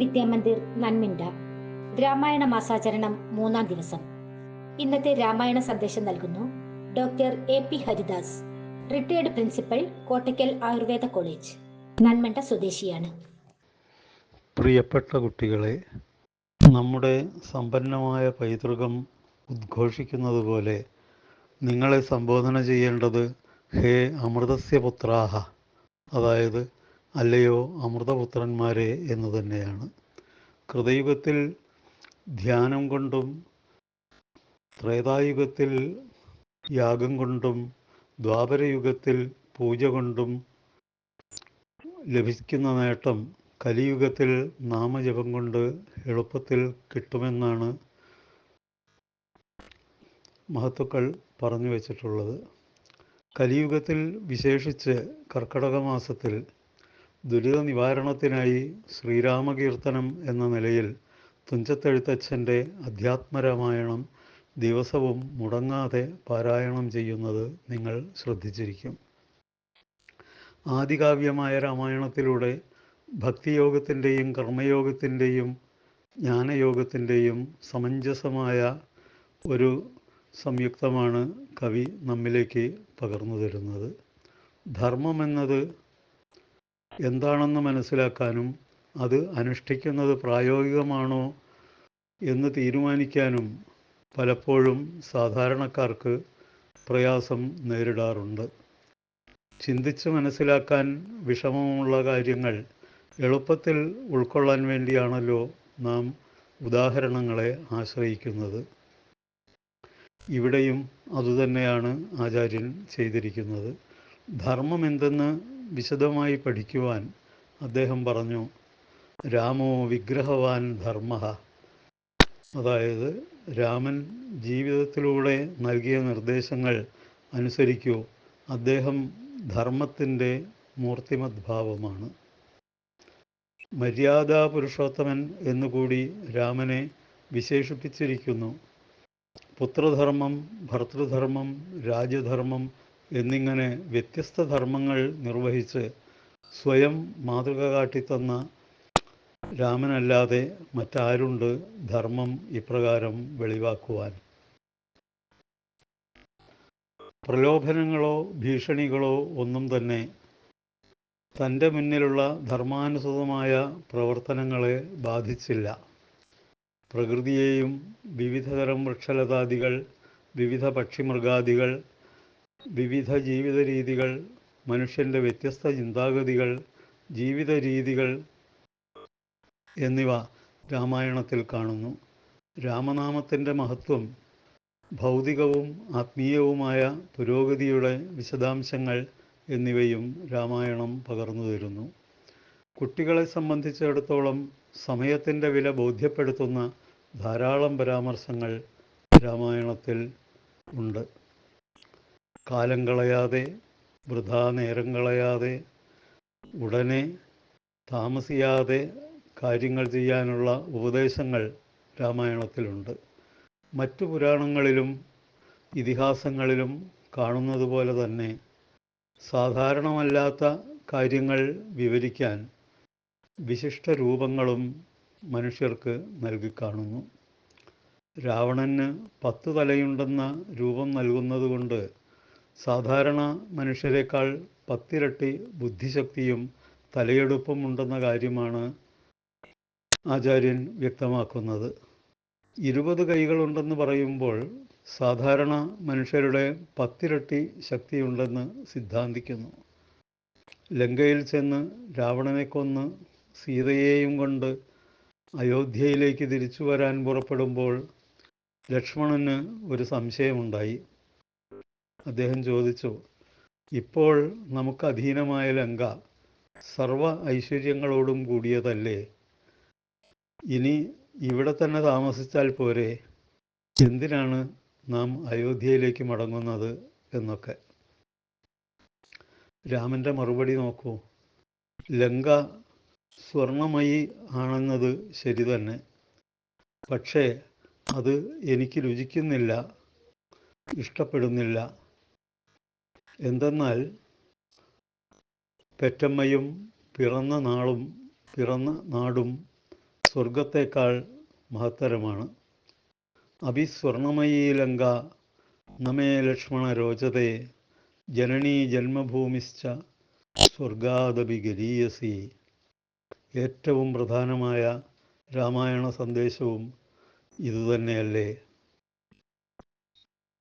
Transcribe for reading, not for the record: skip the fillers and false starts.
വിദ്യാമന്ദിർ നന്മിണ്ട രാമായണ മാസാചരണം 3-ാം ദിവസം. ഇന്നത്തെ രാമായണ സന്ദേശം നൽകുന്നു doctor AP. Haridas, retired principal, Kottakkal Ayurveda college, Nanmanda സ്വദേശിയാണ്. പ്രിയപ്പെട്ട കുട്ടികളെ, നമ്മുടെ സമ്പന്നമായ പൈതൃകം ഉദ്ഘോഷിക്കുന്നത് പോലെ നിങ്ങളെ സംബോധന ചെയ്യേണ്ടത് ഹേ അമൃതസ്യ പുത്രാഹ, അതായത് അല്ലയോ അമൃതപുത്രന്മാരെ എന്ന് തന്നെയാണ്. കൃതയുഗത്തിൽ ധ്യാനം കൊണ്ടും ത്രേതായുഗത്തിൽ യാഗം കൊണ്ടും ദ്വാപരയുഗത്തിൽ പൂജ കൊണ്ടും ലഭിക്കുന്ന നേട്ടം കലിയുഗത്തിൽ നാമജപം കൊണ്ട് എളുപ്പത്തിൽ കിട്ടുമെന്നാണ് മഹത്തുക്കൾ പറഞ്ഞു വച്ചിട്ടുള്ളത്. കലിയുഗത്തിൽ വിശേഷിച്ച് കർക്കടക മാസത്തിൽ ദുരിത നിവാരണത്തിനായി ശ്രീരാമകീർത്തനം എന്ന നിലയിൽ തുഞ്ചത്തെഴുത്തച്ഛൻ്റെ അധ്യാത്മരാമായണം ദിവസവും മുടങ്ങാതെ പാരായണം ചെയ്യുന്നത് നിങ്ങൾ ശ്രദ്ധിച്ചിരിക്കും. ആദികാവ്യമായ രാമായണത്തിലൂടെ ഭക്തിയോഗത്തിൻ്റെയും കർമ്മയോഗത്തിൻ്റെയും ജ്ഞാനയോഗത്തിൻ്റെയും സമഞ്ജസമായ ഒരു സംയുക്തമാണ് കവി നമ്മിലേക്ക് പകർന്നു തരുന്നത്. ധർമ്മമെന്നത് എന്താണെന്ന് മനസ്സിലാക്കാനും അത് അനുഷ്ഠിക്കുന്നത് പ്രായോഗികമാണോ എന്ന് തീരുമാനിക്കാനും പലപ്പോഴും സാധാരണക്കാർക്ക് പ്രയാസം നേരിടാറുണ്ട്. ചിന്തിച്ച് മനസ്സിലാക്കാൻ വിഷമമുള്ള കാര്യങ്ങൾ എളുപ്പത്തിൽ ഉൾക്കൊള്ളാൻ വേണ്ടിയാണല്ലോ നാം ഉദാഹരണങ്ങളെ ആശ്രയിക്കുന്നത്. ഇവിടെയും അതുതന്നെയാണ് ആചാര്യൻ ചെയ്തിരിക്കുന്നത്. ധർമ്മം എന്തെന്ന് വിശദമായി പഠിക്കുവാൻ അദ്ദേഹം പറഞ്ഞു, രാമോ വിഗ്രഹവാൻ ധർമ്മഃ, അതായത് രാമൻ ജീവിതത്തിലൂടെ നൽകിയ നിർദ്ദേശങ്ങൾ അനുസരിക്കൂ, അദ്ദേഹം ധർമ്മത്തിൻ്റെ മൂർത്തിമദ്ഭാവമാണ്. മര്യാദാ പുരുഷോത്തമൻ എന്നുകൂടി രാമനെ വിശേഷിപ്പിച്ചിരിക്കുന്നു. പുത്രധർമ്മം, ഭർതൃധർമ്മം, രാജ്യധർമ്മം എന്നിങ്ങനെ വ്യത്യസ്ത ധർമ്മങ്ങൾ നിർവഹിച്ച് സ്വയം മാതൃക കാട്ടിത്തന്ന രാമനല്ലാതെ മറ്റാരുണ്ട് ധർമ്മം ഇപ്രകാരം വെളിവാക്കുവാൻ? പ്രലോഭനങ്ങളോ ഭീഷണികളോ ഒന്നും തന്നെ തൻ്റെ മുന്നിലുള്ള ധർമാനുസൃതമായ പ്രവർത്തനങ്ങളെ ബാധിച്ചില്ല. പ്രകൃതിയെയും വിവിധതരം വൃക്ഷലതാദികൾ, വിവിധ പക്ഷിമൃഗാദികൾ, വിവിധ ജീവിത രീതികൾ, മനുഷ്യൻ്റെ വ്യത്യസ്ത ചിന്താഗതികൾ, ജീവിത രീതികൾ എന്നിവ രാമായണത്തിൽ കാണുന്നു. രാമനാമത്തിൻ്റെ മഹത്വം, ഭൗതികവും ആത്മീയവുമായ പുരോഗതിയുടെ വിശദാംശങ്ങൾ എന്നിവയും രാമായണം പകർന്നു തരുന്നു. കുട്ടികളെ സംബന്ധിച്ചിടത്തോളം സമയത്തിൻ്റെ വില ബോധ്യപ്പെടുത്തുന്ന ധാരാളം പരാമർശങ്ങൾ രാമായണത്തിൽ ഉണ്ട്. കാലം കളയാതെ, വൃഥാ നേരം കളയാതെ, ഉടനെ താമസിയാതെ കാര്യങ്ങൾ ചെയ്യാനുള്ള ഉപദേശങ്ങൾ രാമായണത്തിലുണ്ട്. മറ്റു പുരാണങ്ങളിലും ഇതിഹാസങ്ങളിലും കാണുന്നത് പോലെ തന്നെ സാധാരണമല്ലാത്ത കാര്യങ്ങൾ വിവരിക്കാൻ വിശിഷ്ട രൂപങ്ങളും മനുഷ്യർക്ക് നൽകിക്കാണുന്നു. രാവണന് 10 തലയുണ്ടെന്ന രൂപം നൽകുന്നതുകൊണ്ട് സാധാരണ മനുഷ്യരെക്കാൾ 10 ഇരട്ടി ബുദ്ധിശക്തിയും തലയെടുപ്പും ഉണ്ടെന്ന കാര്യമാണ് ആചാര്യൻ വ്യക്തമാക്കുന്നത്. 20 കൈകളുണ്ടെന്ന് പറയുമ്പോൾ സാധാരണ മനുഷ്യരുടെ 10 ഇരട്ടി ശക്തിയുണ്ടെന്ന് സിദ്ധാന്തിക്കുന്നു. ലങ്കയിൽ ചെന്ന് രാവണനെ കൊന്ന് സീതയെയും കൊണ്ട് അയോധ്യയിലേക്ക് തിരിച്ചു വരാൻ പുറപ്പെടുമ്പോൾ ലക്ഷ്മണന് ഒരു സംശയമുണ്ടായി. അദ്ദേഹം ചോദിച്ചു, ഇപ്പോൾ നമുക്ക് അധീനമായ ലങ്ക സർവ ഐശ്വര്യങ്ങളോടും കൂടിയതല്ലേ? ഇനി ഇവിടെ തന്നെ താമസിച്ചാൽ പോരെ? എന്തിനാണ് നാം അയോധ്യയിലേക്ക് മടങ്ങുന്നത് എന്നൊക്കെ. രാമൻ്റെ മറുപടി നോക്കൂ. ലങ്ക സ്വർണമയി ആണെന്നത് ശരി തന്നെ, പക്ഷേ അത് എനിക്ക് രുചിക്കുന്നില്ല, ഇഷ്ടപ്പെടുന്നില്ല. എന്തെന്നാൽ പെറ്റമ്മയും പിറന്ന നാടും സ്വർഗത്തേക്കാൾ മഹത്തരമാണ്. അഭിസ്വർണമയീ ലങ്ക നമേ ലക്ഷ്മണ രോചതേ ജനനീ ജന്മഭൂമിശ്ച സ്വർഗാദപി ഗരീയസി. ഏറ്റവും പ്രധാനമായ രാമായണ സന്ദേശവും ഇതുതന്നെയല്ലേ?